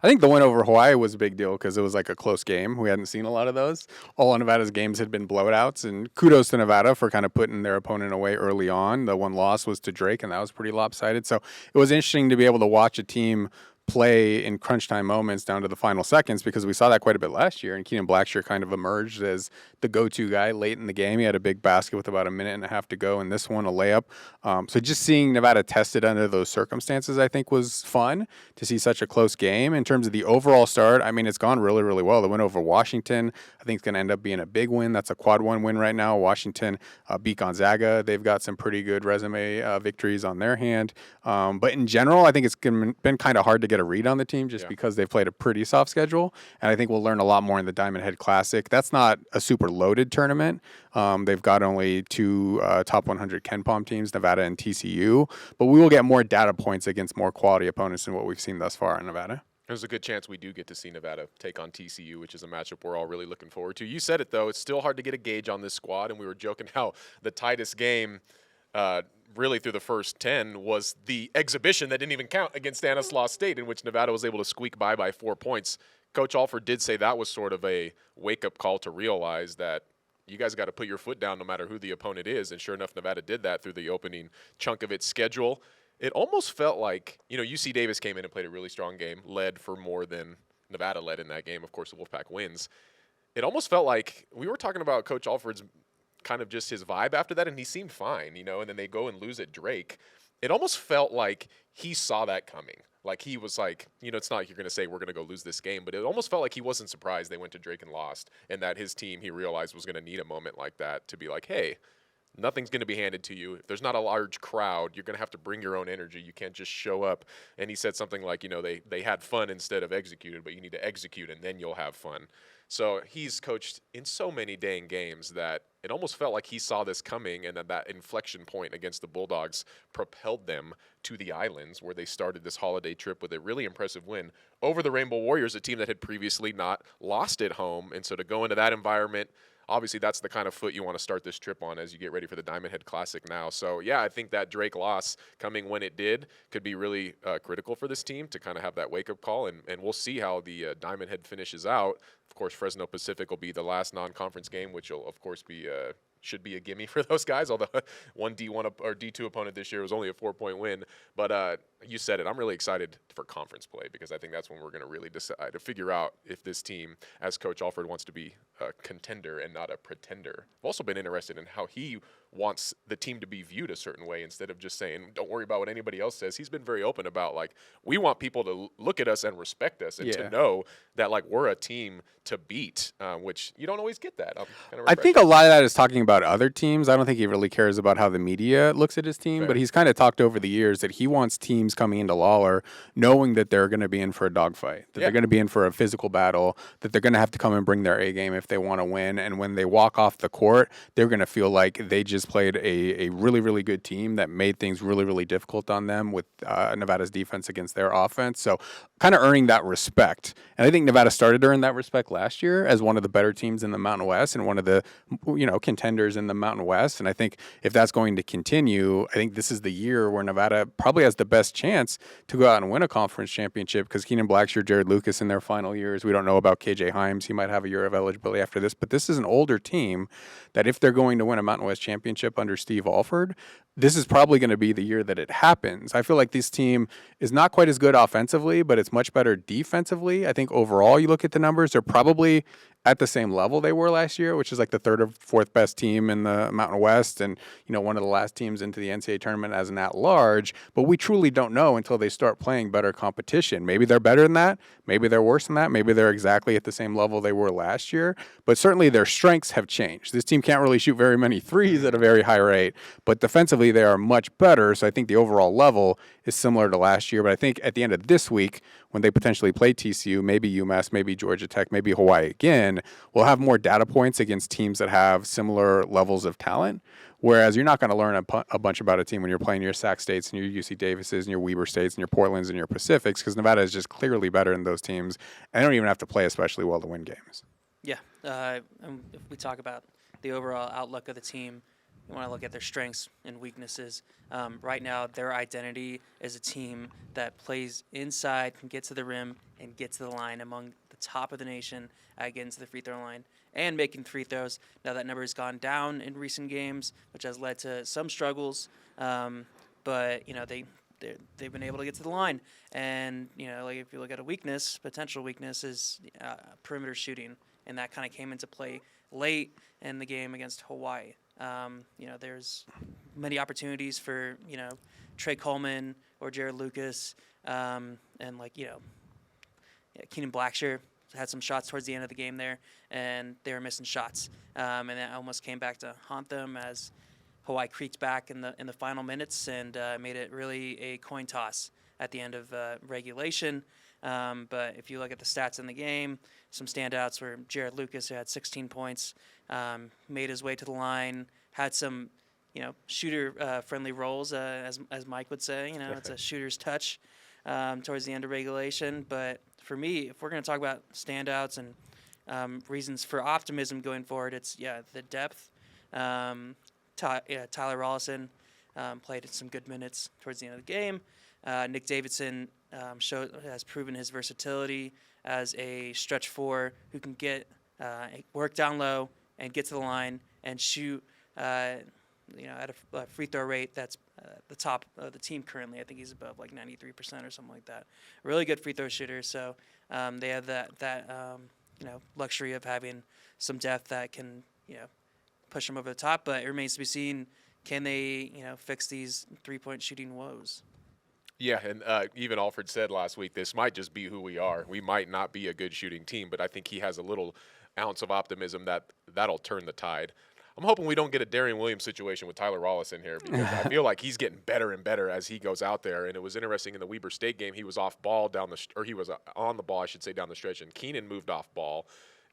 I think the win over Hawaii was a big deal because it was like a close game. We hadn't seen a lot of those. All of Nevada's games had been blowouts, and kudos to Nevada for kind of putting their opponent away early on. The one loss was to Drake, and that was pretty lopsided. So it was interesting to be able to watch a team play in crunch time moments down to the final seconds because we saw that quite a bit last year. And Keenan Blackshear kind of emerged as the go-to guy late in the game. He had a big basket with about a minute and a half to go, and this one a layup. So just seeing Nevada tested under those circumstances, I think, was fun to see such a close game. In terms of the overall start, I mean, it's gone really, really well. The win over Washington, I think, is going to end up being a big win. That's a quad one win right now. Washington beat Gonzaga. They've got some pretty good resume victories on their hand. But in general, I think it's been kind of hard to get a read on the team just because they've played a pretty soft schedule. And I think we'll learn a lot more in the Diamond Head Classic. That's not a super loaded tournament. They've got only two top 100 Ken Pom teams, Nevada and TCU. But we will get more data points against more quality opponents than what we've seen thus far in Nevada. There's a good chance we do get to see Nevada take on TCU, which is a matchup we're all really looking forward to. You said it, though. It's still hard to get a gauge on this squad, and we were joking how the tightest game really through the first 10 was the exhibition that didn't even count against Stanislaus State, in which Nevada was able to squeak by 4 points. Coach Alford did say that was sort of a wake-up call to realize that you guys got to put your foot down no matter who the opponent is, and sure enough, Nevada did that through the opening chunk of its schedule. It almost felt like, UC Davis came in and played a really strong game, led for more than Nevada led in that game. Of course, the Wolfpack wins. It almost felt like we were talking about Coach Alford's kind of just his vibe after that, and he seemed fine, and then they go and lose at Drake. It almost felt like he saw that coming. Like he was like, it's not like you're going to say we're going to go lose this game, but it almost felt like he wasn't surprised they went to Drake and lost, and that his team, he realized, was going to need a moment like that to be like, hey, nothing's going to be handed to you. If there's not a large crowd, you're going to have to bring your own energy. You can't just show up. And he said something like, they had fun instead of executed, but you need to execute and then you'll have fun. So he's coached in so many dang games that it almost felt like he saw this coming, and that inflection point against the Bulldogs propelled them to the Islands, where they started this holiday trip with a really impressive win over the Rainbow Warriors, a team that had previously not lost at home. And so to go into that environment, obviously that's the kind of foot you want to start this trip on as you get ready for the Diamond Head Classic now. So, yeah, I think that Drake loss coming when it did could be really critical for this team to kind of have that wake-up call, and we'll see how the Diamond Head finishes out. Of course, Fresno Pacific will be the last non-conference game, which will, of course, be should be a gimme for those guys, although one D1 or D2 opponent this year was only a 4-point win. But you said it. I'm really excited for conference play because I think that's when we're going to really decide to figure out if this team, as Coach Alford, wants to be a contender and not a pretender. I've also been interested in how he wants the team to be viewed a certain way instead of just saying, don't worry about what anybody else says. He's been very open about, like, we want people to look at us and respect us and to know that, like, we're a team to beat, which you don't always get that. I think a lot of that is talking about other teams. I don't think he really cares about how the media looks at his team, but he's kind of talked over the years that he wants teams coming into Lawler knowing that they're going to be in for a dogfight, that they're going to be in for a physical battle, that they're going to have to come and bring their A game if they want to win. And when they walk off the court, they're going to feel like they just played a really, really good team that made things really, really difficult on them with Nevada's defense against their offense. So kind of earning that respect. And I think Nevada started to earn that respect last year as one of the better teams in the Mountain West and one of the, contenders in the Mountain West. And I think if that's going to continue, I think this is the year where Nevada probably has the best chance to go out and win a conference championship because Keenan Blackshear, Jared Lucas in their final years. We don't know about KJ Himes. He might have a year of eligibility after this, but this is an older team that if they're going to win a Mountain West championship under Steve Alford, this is probably going to be the year that it happens. I feel like this team is not quite as good offensively, but it's much better defensively. I think overall, you look at the numbers, they're probably at the same level they were last year, which is like the third or fourth best team in the Mountain West and, one of the last teams into the NCAA tournament as an at-large. But we truly don't know until they start playing better competition. Maybe they're better than that. Maybe they're worse than that. Maybe they're exactly at the same level they were last year. But certainly their strengths have changed. This team can't really shoot very many threes at a very high rate, but defensively they are much better. So I think the overall level is similar to last year. But I think at the end of this week, when they potentially play TCU, maybe UMass, maybe Georgia Tech, maybe Hawaii again, we'll have more data points against teams that have similar levels of talent. Whereas you're not going to learn a bunch about a team when you're playing your Sac States and your UC Davises and your Weber States and your Portlands and your Pacifics, because Nevada is just clearly better than those teams. And they don't even have to play especially well to win games. Yeah. And if we talk about the overall outlook of the team, you want to look at their strengths and weaknesses. Right now, their identity is a team that plays inside, can get to the rim, and get to the line among the top of the nation at getting to the free throw line and making free throws. Now that number has gone down in recent games, which has led to some struggles. But they've been able to get to the line. And like if you look at a weakness, potential weakness is perimeter shooting, and that kind of came into play late in the game against Hawaii. There's many opportunities for Trey Coleman or Jared Lucas, and Keenan Blackshear had some shots towards the end of the game there, and they were missing shots, and that almost came back to haunt them as Hawaii creaked back in the final minutes and made it really a coin toss at the end of regulation. But if you look at the stats in the game, some standouts were Jared Lucas, who had 16 points, made his way to the line, had some shooter-friendly rolls, as Mike would say. It's a shooter's touch towards the end of regulation. But for me, if we're going to talk about standouts and reasons for optimism going forward, it's the depth. Tyler Rollison played some good minutes towards the end of the game. Nick Davidson has proven his versatility as a stretch four who can work down low and get to the line and shoot at a free throw rate that's the top of the team currently. I think he's above like 93% or something like that. Really good free throw shooter. So they have that luxury of having some depth that can push them over the top. But it remains to be seen, can they fix these 3-point shooting woes? Yeah, and even Alfred said last week, this might just be who we are. We might not be a good shooting team, but I think he has a little ounce of optimism that'll turn the tide. I'm hoping we don't get a Darian Williams situation with Tyler Rollison here, because I feel like he's getting better and better as he goes out there. And it was interesting in the Weber State game, he was off ball he was on the ball, I should say, down the stretch, and Keenan moved off ball.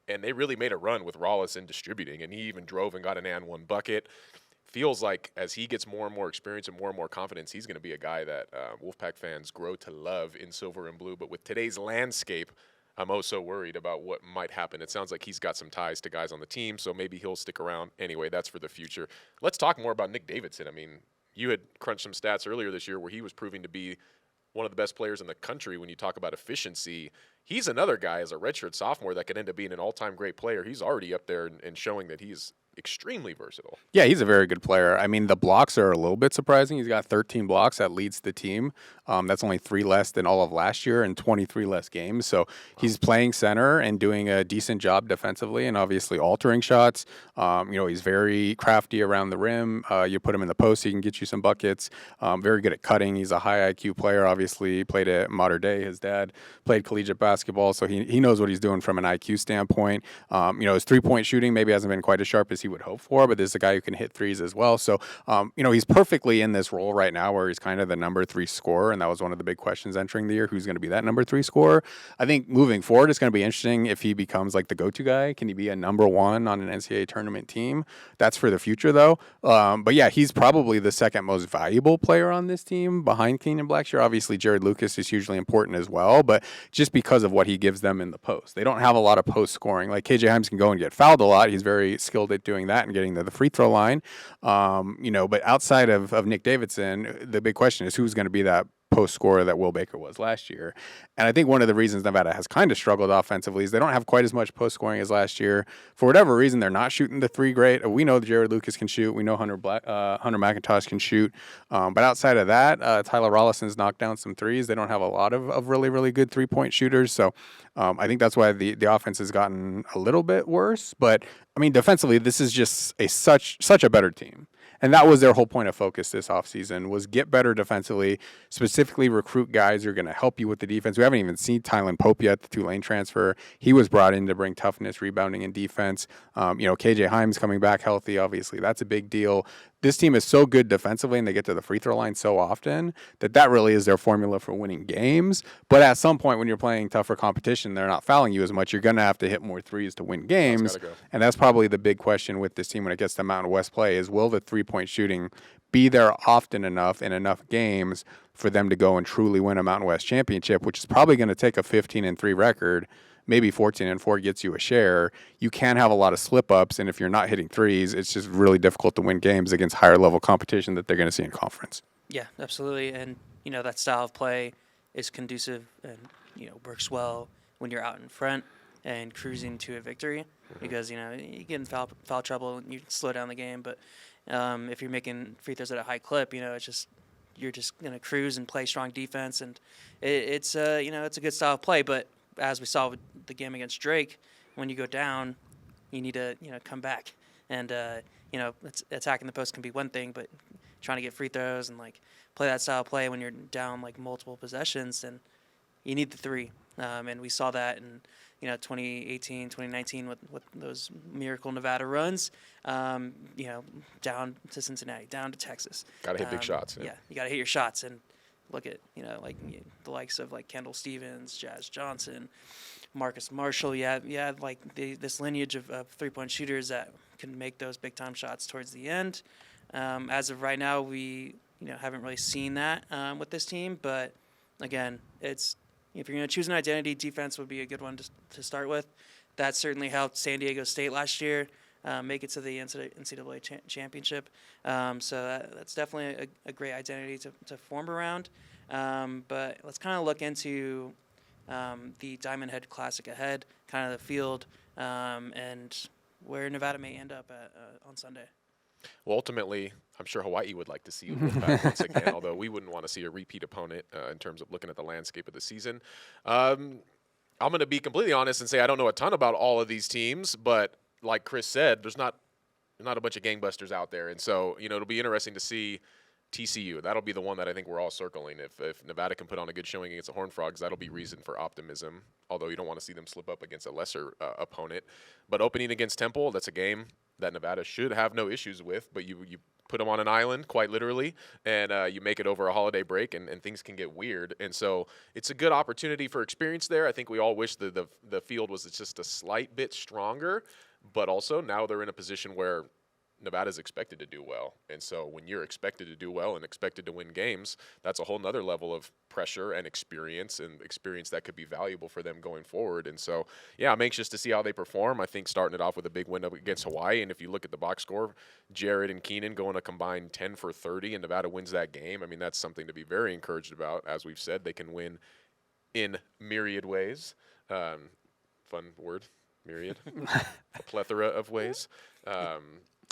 And they really made a run with Rollison distributing, and he even drove and got an and one bucket. Feels like as he gets more and more experience and more confidence, he's going to be a guy that Wolfpack fans grow to love in silver and blue. But with today's landscape, I'm so worried about what might happen. It sounds like he's got some ties to guys on the team, so maybe he'll stick around. Anyway, that's for the future. Let's talk more about Nick Davidson. I mean, you had crunched some stats earlier this year where he was proving to be one of the best players in the country when you talk about efficiency. He's another guy as a redshirt sophomore that could end up being an all-time great player. He's already up there and showing that he's extremely versatile. Yeah, he's a very good player. I mean, the blocks are a little bit surprising. He's got 13 blocks. That leads the team. That's only 3 less than all of last year and 23 less games. So he's playing center and doing a decent job defensively and obviously altering shots. He's very crafty around the rim. You put him in the post, he can get you some buckets. Very good at cutting. He's a high IQ player. Obviously played at Mater Dei. His dad played collegiate basketball, so he knows what he's doing from an IQ standpoint. His 3-point shooting maybe hasn't been quite as sharp as he would hope for, but this is a guy who can hit threes as well. So, he's perfectly in this role right now where he's kind of the number 3 scorer, and that was one of the big questions entering the year. Who's going to be that number 3 scorer? I think moving forward, it's going to be interesting if he becomes like the go-to guy. Can he be a number 1 on an NCAA tournament team? That's for the future, though. But yeah, he's probably the second most valuable player on this team behind Keenan Blackshear. Obviously, Jared Lucas is hugely important as well, but just because of what he gives them in the post. They don't have a lot of post scoring. Like KJ Himes can go and get fouled a lot. He's very skilled at doing that and getting to the free throw line. But outside of Nick Davidson, the big question is who's going to be that post scorer that Will Baker was last year. And I think one of the reasons Nevada has kind of struggled offensively is they don't have quite as much post scoring as last year. For whatever reason, they're not shooting the 3 great. We know Jared Lucas can shoot. We know Hunter McIntosh can shoot. But outside of that, Tyler Rollison's knocked down some threes. They don't have a lot of really, really good 3-point shooters. So I think that's why the offense has gotten a little bit worse. But I mean, defensively, this is just such a better team. And that was their whole point of focus this offseason, was get better defensively, specifically recruit guys who are going to help you with the defense. We haven't even seen Tylen Pope yet, the Tulane transfer. He was brought in to bring toughness, rebounding, and defense. KJ Himes coming back healthy, obviously. That's a big deal. This team is so good defensively, and they get to the free throw line so often that really is their formula for winning games. But at some point when you're playing tougher competition, they're not fouling you as much. You're going to have to hit more threes to win games. And that's probably the big question with this team when it gets to Mountain West play is, will the 3-point shooting be there often enough in enough games for them to go and truly win a Mountain West championship, which is probably going to take a 15-3 record, maybe 14-4 gets you a share. You can have a lot of slip-ups, and if you're not hitting threes, it's just really difficult to win games against higher-level competition that they're going to see in conference. Yeah, absolutely. And, that style of play is conducive and, works well when you're out in front and cruising to a victory because, you get in foul trouble and you slow down the game. But if you're making free throws at a high clip, it's just you're just going to cruise and play strong defense. And it's a good style of play. But as we saw with the game against Drake, when you go down, you need to, come back. And, attacking the post can be one thing, but trying to get free throws and, play that style of play when you're down, multiple possessions, then you need the three. And we saw that in, 2018, 2019 with those miracle Nevada runs, down to Cincinnati, down to Texas. Got to hit big shots. Yeah, you got to hit your shots. And look at, the likes of, Kendall Stevens, Jazz Johnson, Marcus Marshall. Yeah, this lineage of three-point shooters that can make those big-time shots towards the end. As of right now, we haven't really seen that with this team. But, again, if you're going to choose an identity, defense would be a good one to start with. That certainly helped San Diego State last year make it to the NCAA championship. So that's definitely a great identity to form around. But let's kind of look into the Diamond Head Classic ahead, kind of the field, and where Nevada may end up on Sunday. Well, ultimately, I'm sure Hawaii would like to see you win back once again, although we wouldn't want to see a repeat opponent in terms of looking at the landscape of the season. I'm going to be completely honest and say I don't know a ton about all of these teams, but like Chris said, there's not a bunch of gangbusters out there. And so, it'll be interesting to see TCU. That'll be the one that I think we're all circling. If Nevada can put on a good showing against the Horned Frogs, that'll be reason for optimism, although you don't want to see them slip up against a lesser opponent. But opening against Temple, that's a game that Nevada should have no issues with, but you put them on an island, quite literally, and you make it over a holiday break, and things can get weird. And so it's a good opportunity for experience there. I think we all wish the field was just a slight bit stronger, but also now they're in a position where Nevada's expected to do well. And so when you're expected to do well and expected to win games, that's a whole nother level of pressure and experience that could be valuable for them going forward. And so, yeah, I'm anxious to see how they perform. I think starting it off with a big win up against Hawaii, and if you look at the box score, Jared and Keenan going a combined 10 for 30, and Nevada wins that game. I mean, that's something to be very encouraged about. As we've said, they can win in myriad ways. Fun word, myriad. A plethora of ways.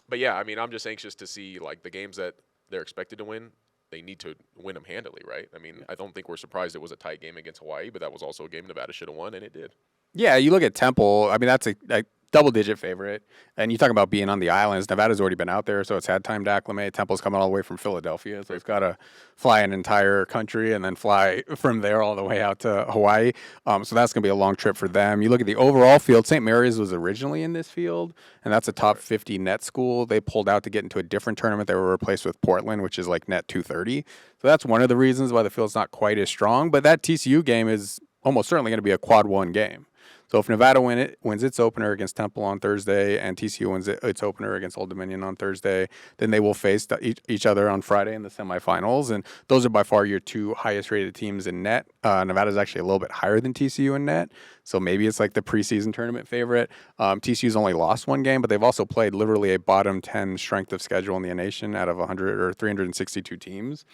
But, yeah, I mean, I'm just anxious to see, the games that they're expected to win, they need to win them handily, right? I mean, I don't think we're surprised it was a tight game against Hawaii, but that was also a game Nevada should have won, and it did. Yeah, you look at Temple. I mean, that's a double-digit favorite. And you talk about being on the islands. Nevada's already been out there, so it's had time to acclimate. Temple's coming all the way from Philadelphia, so it's got to fly an entire country and then fly from there all the way out to Hawaii. So that's going to be a long trip for them. You look at the overall field. St. Mary's was originally in this field, and that's a top 50 net school. They pulled out to get into a different tournament. They were replaced with Portland, which is net 230. So that's one of the reasons why the field's not quite as strong. But that TCU game is almost certainly going to be a quad one game. So if Nevada wins its opener against Temple on Thursday and TCU wins its opener against Old Dominion on Thursday, then they will face each other on Friday in the semifinals. And those are by far your two highest rated teams in net. Nevada's actually a little bit higher than TCU in net. So maybe it's the preseason tournament favorite. TCU's only lost one game, but they've also played literally a bottom 10 strength of schedule in the nation out of 100 or 362 teams.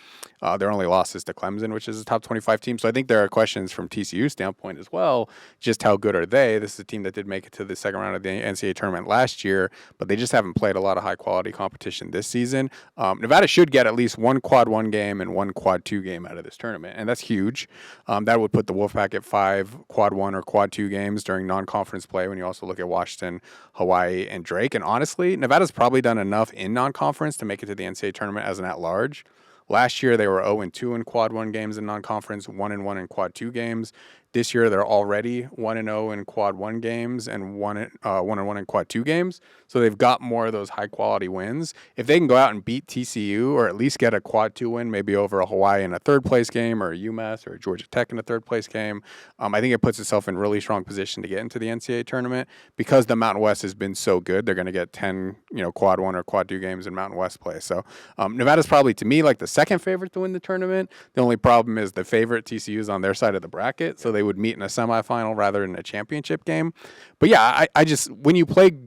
Their only loss is to Clemson, which is a top 25 team. So I think there are questions from TCU's standpoint as well. Just how good are they? This is a team that did make it to the second round of the NCAA tournament last year, but they just haven't played a lot of high quality competition this season. Nevada should get at least one quad one game and one quad two game out of this tournament, and that's huge. That would put the Wolfpack at 5 quad one or quad two games during non-conference play when you also look at Washington, Hawaii, and Drake. And honestly, Nevada's probably done enough in non-conference to make it to the NCAA tournament as an at-large. Last year, they were 0-2 in quad one games in non-conference, 1-1 in quad two games. This year, they're already 1-0 in quad one games and 1-1 in quad two games. So they've got more of those high-quality wins. If they can go out and beat TCU or at least get a quad two win, maybe over a Hawaii in a third-place game or a UMass or a Georgia Tech in a third-place game, I think it puts itself in really strong position to get into the NCAA tournament. Because the Mountain West has been so good, they're going to get 10 quad one or quad two games in Mountain West play. So Nevada's probably, to me, the second favorite to win the tournament. The only problem is the favorite TCU is on their side of the bracket, so they they would meet in a semifinal rather than a championship game. But yeah, I just, when you play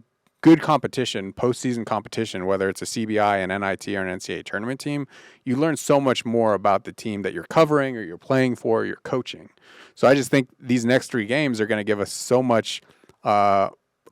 good competition, postseason competition, whether it's a CBI, an NIT, or an NCAA tournament team, you learn so much more about the team that you're covering or you're playing for or you're coaching. So I just think these next 3 games are going to give us so much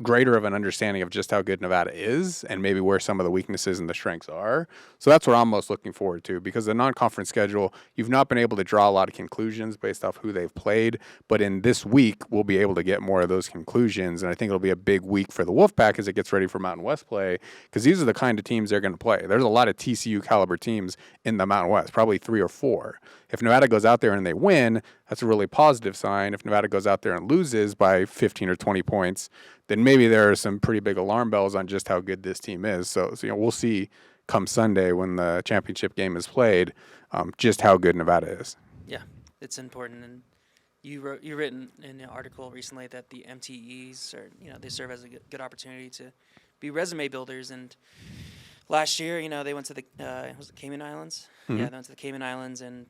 greater of an understanding of just how good Nevada is and maybe where some of the weaknesses and the strengths are. So that's what I'm most looking forward to, because the non-conference schedule, you've not been able to draw a lot of conclusions based off who they've played, but in this week, we'll be able to get more of those conclusions, and I think it'll be a big week for the Wolfpack as it gets ready for Mountain West play, because these are the kind of teams they're going to play. There's a lot of TCU caliber teams in the Mountain West, probably 3 or 4. If Nevada goes out there and they win, that's a really positive sign. If Nevada goes out there and loses by 15 or 20 points, then maybe there are some pretty big alarm bells on just how good this team is. So we'll see come Sunday when the championship game is played, just how good Nevada is. Yeah, it's important. And you written in an article recently that the MTEs are, they serve as a good opportunity to be resume builders. And last year, they went to the was it Cayman Islands? Mm-hmm. Yeah, they went to the Cayman Islands, and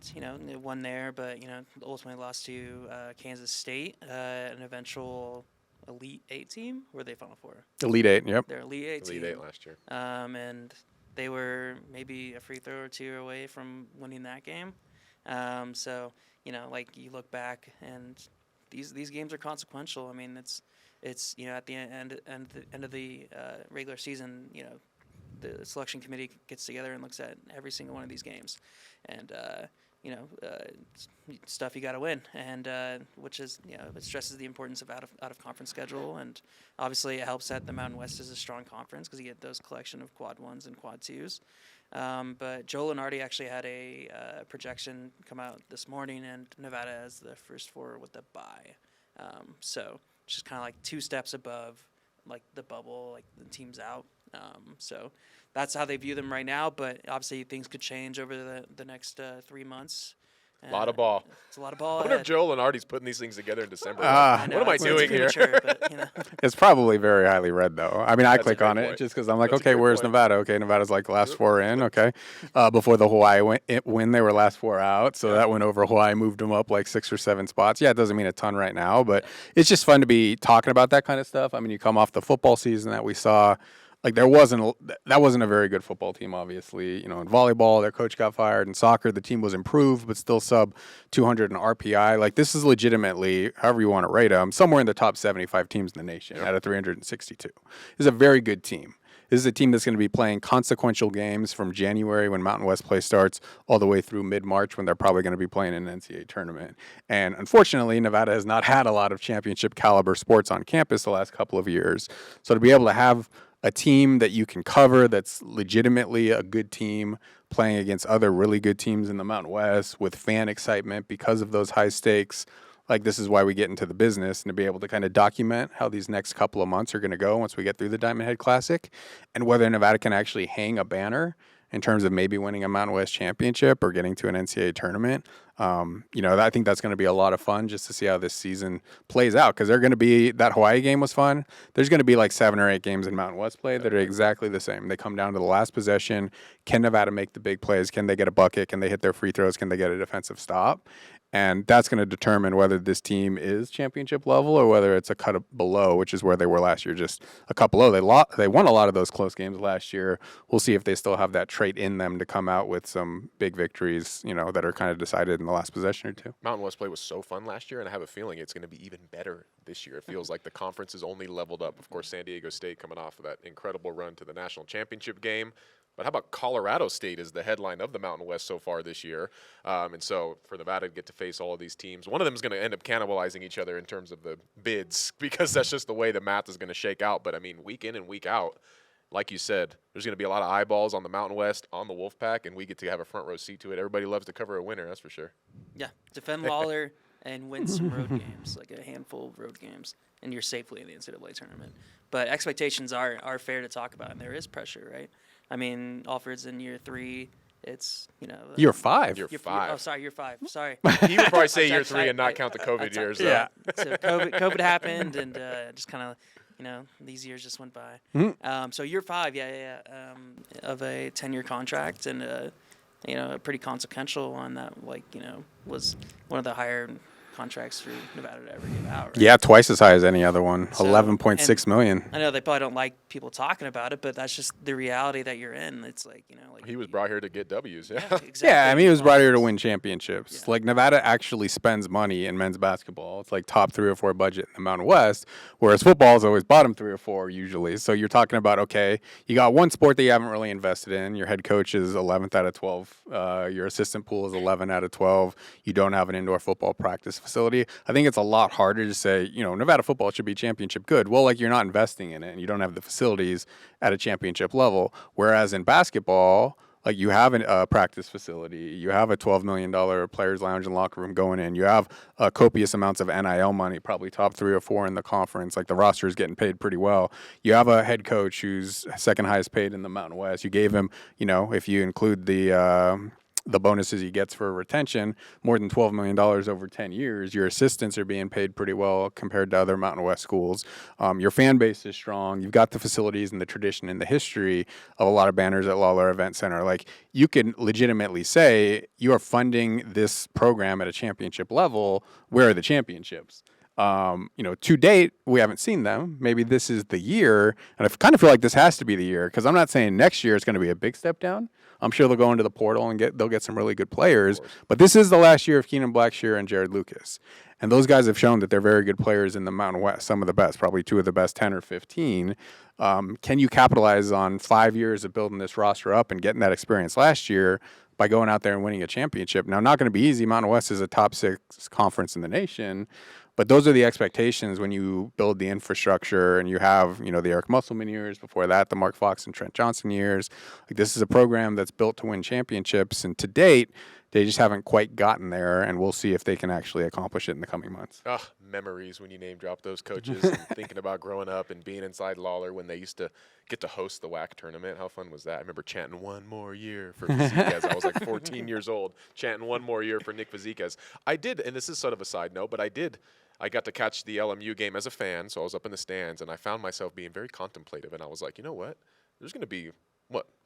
they won there, but ultimately lost to Kansas State, an eventual Elite 8 team. Were they Final Four? Elite 8, yep. They're Elite 8 team. Elite 8 last year. And they were maybe a free throw or 2 away from winning that game. So like you look back, and these games are consequential. I mean, it's at the end of the regular season, the selection committee gets together and looks at every single one of these games, and stuff you got to win, and which is it stresses the importance of out of conference schedule, and obviously it helps that the Mountain West is a strong conference because you get those collection of quad 1s and quad 2s. But Joe Lenardi actually had a projection come out this morning, and Nevada has the first 4 with the bye, so just kind of like 2 steps above like the bubble, like the team's out. So that's how they view them right now, but obviously things could change over the next 3 months. A lot of ball. It's a lot of ball. I wonder if Joe Lenardi's putting these things together in December. I know, what am I doing here? But, It's probably very highly read, though. I mean, I That's a click great on it point. just because I'm like, That's a okay, great where's point. Nevada? Okay, Nevada's like the last 4 in, okay. Before the Hawaii win, they were last 4 out, so that went over Hawaii, moved them up like 6 or 7 spots. Yeah, it doesn't mean a ton right now, but it's just fun to be talking about that kind of stuff. I mean, you come off the football season that we saw. Like that wasn't a very good football team, obviously. In volleyball, their coach got fired. In soccer, the team was improved, but still sub 200 in RPI. Like this is legitimately, however you want to rate them, somewhere in the top 75 teams in the nation out of 362. This is a very good team. This is a team that's going to be playing consequential games from January when Mountain West play starts all the way through mid-March when they're probably going to be playing in an NCAA tournament. And unfortunately, Nevada has not had a lot of championship caliber sports on campus the last couple of years. So to be able to have a team that you can cover that's legitimately a good team playing against other really good teams in the Mountain West with fan excitement because of those high stakes, like this is why we get into the business, and to be able to kind of document how these next couple of months are going to go once we get through the Diamond Head Classic and whether Nevada can actually hang a banner in terms of maybe winning a Mountain West championship or getting to an NCAA tournament. I think that's going to be a lot of fun just to see how this season plays out, because they're going to be, that Hawaii game was fun. There's going to be like 7 or 8 games in Mountain West play that are exactly the same. They come down to the last possession. Can Nevada make the big plays? Can they get a bucket? Can they hit their free throws? Can they get a defensive stop? And that's going to determine whether this team is championship level or whether it's a cut below, which is where they were last year, just a cut below. They won a lot of those close games last year. We'll see if they still have that trait in them to come out with some big victories, that are kind of decided in the last possession or 2. Mountain West play was so fun last year, and I have a feeling it's going to be even better this year. It feels like the conference is only leveled up. Of course, San Diego State coming off of that incredible run to the national championship game. But how about Colorado State is the headline of the Mountain West so far this year? And so for Nevada to get to face all of these teams, one of them is going to end up cannibalizing each other in terms of the bids because that's just the way the math is going to shake out. But, I mean, week in and week out, like you said, there's going to be a lot of eyeballs on the Mountain West, on the Wolfpack, and we get to have a front row seat to it. Everybody loves to cover a winner, that's for sure. Yeah, defend Lawler and win some road games, like a handful of road games, and you're safely in the NCAA tournament. But expectations are fair to talk about, and there is pressure, right? I mean, Alfred's in year 3. It's, Year 5. Year 5. Oh, sorry, year 5. Sorry. He would probably say year 3 and not count the COVID years. Yeah. So COVID happened, and just kind of, these years just went by. So year 5, of a 10-year contract, and a pretty consequential one that, was one of the higher contracts for Nevada to ever give out. Right? Yeah, twice as high as any other one. So, 11.6 million. I know they probably don't like people talking about it, but that's just the reality that you're in. It's like, like he was brought here to get W's. Yeah, exactly. Yeah, I mean, he was brought here to win championships. Yeah. Like, Nevada actually spends money in men's basketball. It's like top 3 or 4 budget in the Mountain West, whereas football is always bottom 3 or 4 usually. So you're talking about, okay, you got one sport that you haven't really invested in. Your head coach is 11th out of 12. Your assistant pool is 11 out of 12. You don't have an indoor football practice facility. I think it's a lot harder to say, Nevada football should be championship good. Well, like, you're not investing in it and you don't have the facilities at a championship level. Whereas in basketball, like, you have a practice facility, you have a $12 million players lounge and locker room going in, you have copious amounts of NIL money, probably top 3 or 4 in the conference. Like, the roster is getting paid pretty well. You have a head coach who's second highest paid in the Mountain West. You gave him, if you include the bonuses he gets for retention, more than $12 million over 10 years. Your assistants are being paid pretty well compared to other Mountain West schools. Your fan base is strong. You've got the facilities and the tradition and the history of a lot of banners at Lawler Event Center. Like, you can legitimately say you are funding this program at a championship level. Where are the championships? To date, we haven't seen them. Maybe this is the year, and I kind of feel like this has to be the year, because I'm not saying next year it's going to be a big step down. I'm sure they'll go into the portal and they'll get some really good players, but this is the last year of Keenan Blackshear and Jared Lucas. And those guys have shown that they're very good players in the Mountain West, some of the best, probably 2 of the best 10 or 15. Can you capitalize on 5 years of building this roster up and getting that experience last year by going out there and winning a championship? Now, not going to be easy. Mountain West is a top 6 conference in the nation. But those are the expectations when you build the infrastructure and you have, the Eric Musselman years, before that, the Mark Fox and Trent Johnson years. Like, this is a program that's built to win championships. And to date, they just haven't quite gotten there. And we'll see if they can actually accomplish it in the coming months. Memories when you name drop those coaches and thinking about growing up and being inside Lawler when they used to get to host the WAC tournament. How fun was that? I remember chanting 1 more year for Vasquez. I was like 14 years old, chanting 1 more year for Nick Vasquez. I did, and this is sort of a side note, but I got to catch the LMU game as a fan, so I was up in the stands, and I found myself being very contemplative, and I was like, you know what? There's going to be,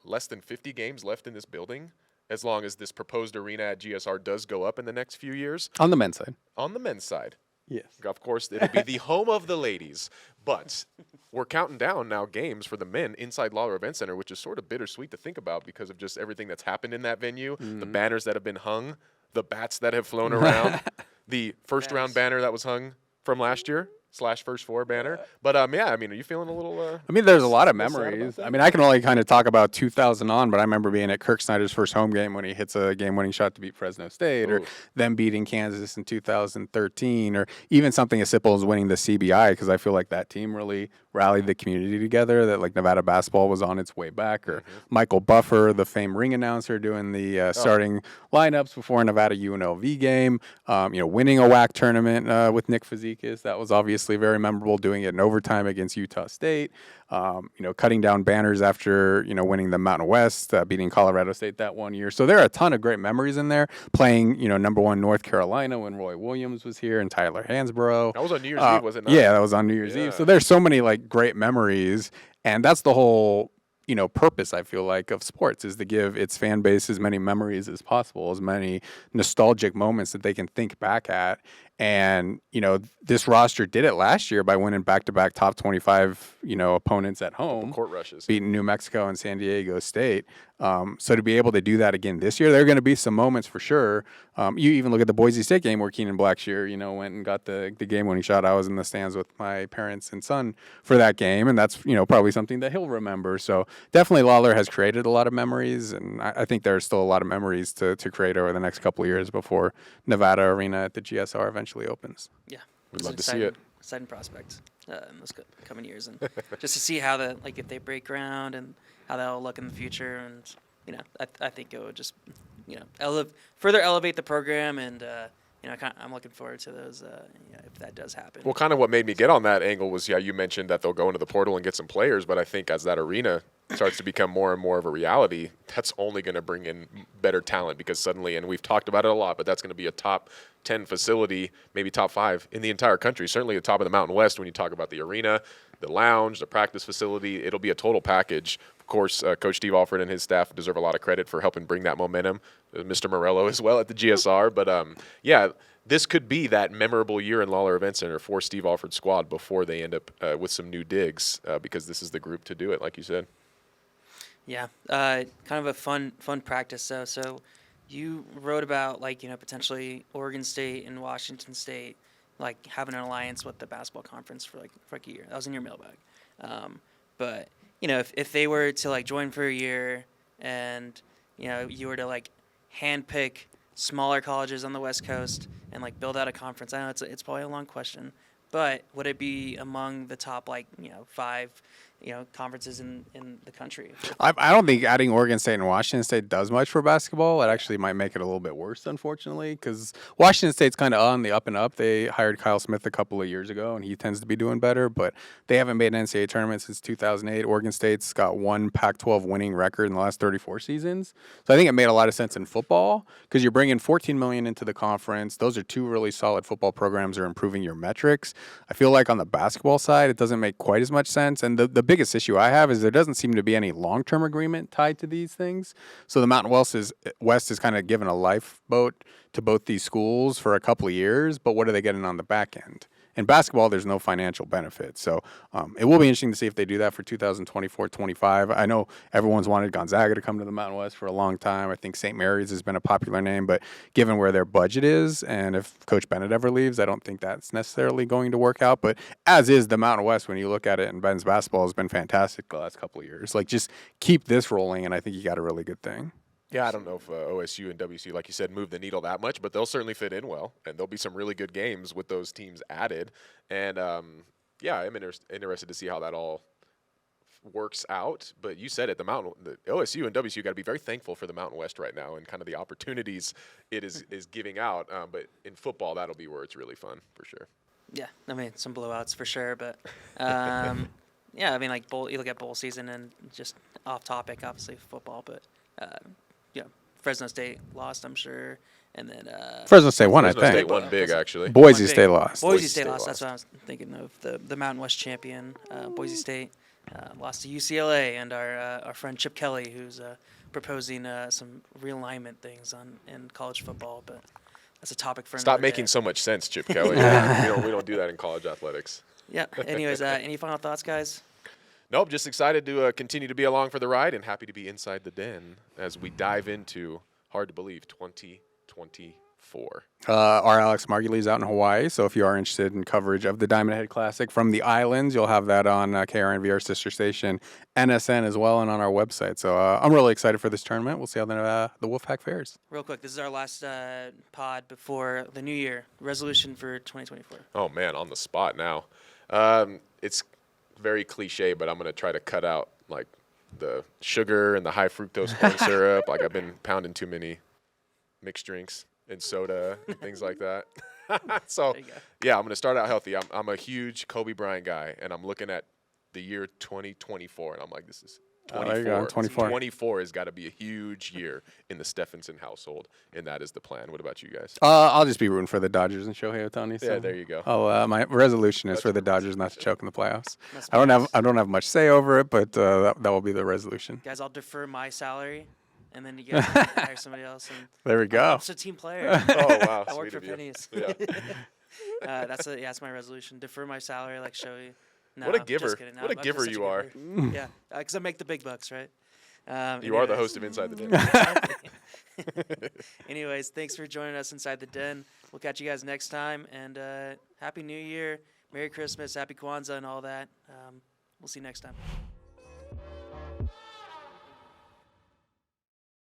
less than 50 games left in this building as long as this proposed arena at GSR does go up in the next few years. On the men's side. On the men's side. Yes. Of course, it'll be the home of the ladies, but we're counting down now games for the men inside Lawler Event Center, which is sort of bittersweet to think about because of just everything that's happened in that venue, the banners that have been hung, the bats that have flown around. The first-round banner that was hung from last year / first 4 banner. But, are you feeling a little there's a lot of memories. I can only kind of talk about 2000 on, but I remember being at Kirk Snyder's first home game when he hits a game-winning shot to beat Fresno State, or them beating Kansas in 2013, or even something as simple as winning the CBI, because I feel like that team really rallied the community together, that like Nevada basketball was on its way back, or Michael Buffer, the famed ring announcer, doing the starting lineups before a Nevada UNLV game, winning a WAC tournament with Nick Fazikis. That was obviously very memorable, doing it in overtime against Utah State, cutting down banners after, winning the Mountain West, beating Colorado State that one year. So there are a ton of great memories in there, playing, number 1 North Carolina when Roy Williams was here and Tyler Hansborough. That was on New Year's Eve, was it not? Yeah, that was on New Year's Eve. So there's so many great memories, and that's the whole purpose, I feel like, of sports, is to give its fan base as many memories as possible, as many nostalgic moments that they can think back at. And, this roster did it last year by winning back-to-back top 25, opponents at home. Court rushes. Beating New Mexico and San Diego State. So to be able to do that again this year, there are going to be some moments for sure. You even look at the Boise State game where Keenan Blackshear, went and got the game-winning shot. I was in the stands with my parents and son for that game, and that's, probably something that he'll remember. So definitely Lawler has created a lot of memories, and I think there's still a lot of memories to create over the next couple of years before Nevada Arena at the GSR eventually opens. Yeah. We'd love to see it. Exciting prospects in those coming years, and just to see how if they break ground and how that'll look in the future, and I think it would just further elevate the program, and I'm looking forward to those if that does happen. Well, kind of what made me get on that angle was, you mentioned that they'll go into the portal and get some players, but I think as that arena starts to become more and more of a reality, that's only going to bring in better talent, because suddenly, and we've talked about it a lot, but that's going to be a top 10 facility, maybe top 5 in the entire country, certainly the top of the Mountain West when you talk about the arena, the lounge, the practice facility. It'll be a total package. Of course, Coach Steve Alford and his staff deserve a lot of credit for helping bring that momentum. Mr. Morello as well at the GSR. But, this could be that memorable year in Lawler Event Center for Steve Alford's squad before they end up with some new digs because this is the group to do it, like you said. Yeah, kind of a fun practice. So you wrote about potentially Oregon State and Washington State having an alliance with the basketball conference for a year. That was in your mailbag. But if they were to join for a year and you were to handpick smaller colleges on the West Coast and build out a conference. I know it's probably a long question, but would it be among the top 5 conferences in the country? I don't think adding Oregon State and Washington State does much for basketball. It actually might make it a little bit worse, unfortunately, because Washington State's kind of on the up and up. They hired Kyle Smith a couple of years ago, and he tends to be doing better, but they haven't made an NCAA tournament since 2008. Oregon State's got one Pac-12 winning record in the last 34 seasons. So I think it made a lot of sense in football because you're bringing $14 million into the conference. Those are 2 really solid football programs that are improving your metrics. I feel like on the basketball side, it doesn't make quite as much sense, and the biggest issue I have is there doesn't seem to be any long-term agreement tied to these things. So the Mountain West is kind of given a lifeboat to both these schools for a couple of years, but what are they getting on the back end? In basketball, there's no financial benefit. So it will be interesting to see if they do that for 2024-25. I know everyone's wanted Gonzaga to come to the Mountain West for a long time. I think St. Mary's has been a popular name, but given where their budget is and if Coach Bennett ever leaves, I don't think that's necessarily going to work out. But as is the Mountain West, when you look at it, and Ben's basketball has been fantastic the last couple of years. Just keep this rolling, and I think you got a really good thing. Yeah, I don't know if OSU and WC, like you said, move the needle that much, but they'll certainly fit in well, and there'll be some really good games with those teams added. And, I'm interested to see how that all works out. But you said it, the OSU and WSU got to be very thankful for the Mountain West right now and kind of the opportunities it is giving out. But in football, that'll be where it's really fun for sure. Yeah, I mean, some blowouts for sure, but yeah, I mean, you look at bowl season and just off topic, obviously football, but Fresno State lost, I'm sure, and then Fresno State won, Fresno I think. State won big, actually. Boise State lost. Boise State lost. That's what I was thinking of. The Mountain West champion, Boise State, lost to UCLA, and our friend Chip Kelly, who's proposing some realignment things in college football, but that's a topic for another Stop making day. so much sense, Chip Kelly. we don't do that in college athletics. Yeah. Anyways, any final thoughts, guys? Nope, just excited to continue to be along for the ride and happy to be inside the den as we dive into, hard to believe, 2024. Our Alex Margulies out in Hawaii, so if you are interested in coverage of the Diamond Head Classic from the islands, you'll have that on KRNV, our sister station, NSN as well, and on our website. So I'm really excited for this tournament. We'll see how the Wolfpack fares. Real quick, this is our last pod before the new year. Resolution for 2024. Oh, man, on the spot now. It's very cliche, but I'm going to try to cut out the sugar and the high fructose corn syrup. I've been pounding too many mixed drinks and soda and things like that. So yeah, I'm going to start out healthy. I'm a huge Kobe Bryant guy, and I'm looking at the year 2024, and I'm like, this is 24. There you go, 24. 24 has got to be a huge year in the Stefannson household, and that is the plan. What about you guys? I'll just be rooting for the Dodgers and Shohei Ohtani. So Yeah, there you go. my resolution is for the Dodgers not to choke in the playoffs. I don't have much say over it, but that will be the resolution. Guys, I'll defer my salary, and then you guys can hire somebody else. And There we go. I'm just a team player. Oh, wow. I work sweet for of you. pennies. Yeah. That's my resolution. Defer my salary like Shohei. No, What a just giver. kidding. No, What a I'm giver just such you are. giver. Yeah, because I make the big bucks, right? You are the Anyways. host of Inside the Den. Anyways, thanks for joining us inside the den. We'll catch you guys next time, and Happy New Year, Merry Christmas, Happy Kwanzaa, and all that. We'll see you next time.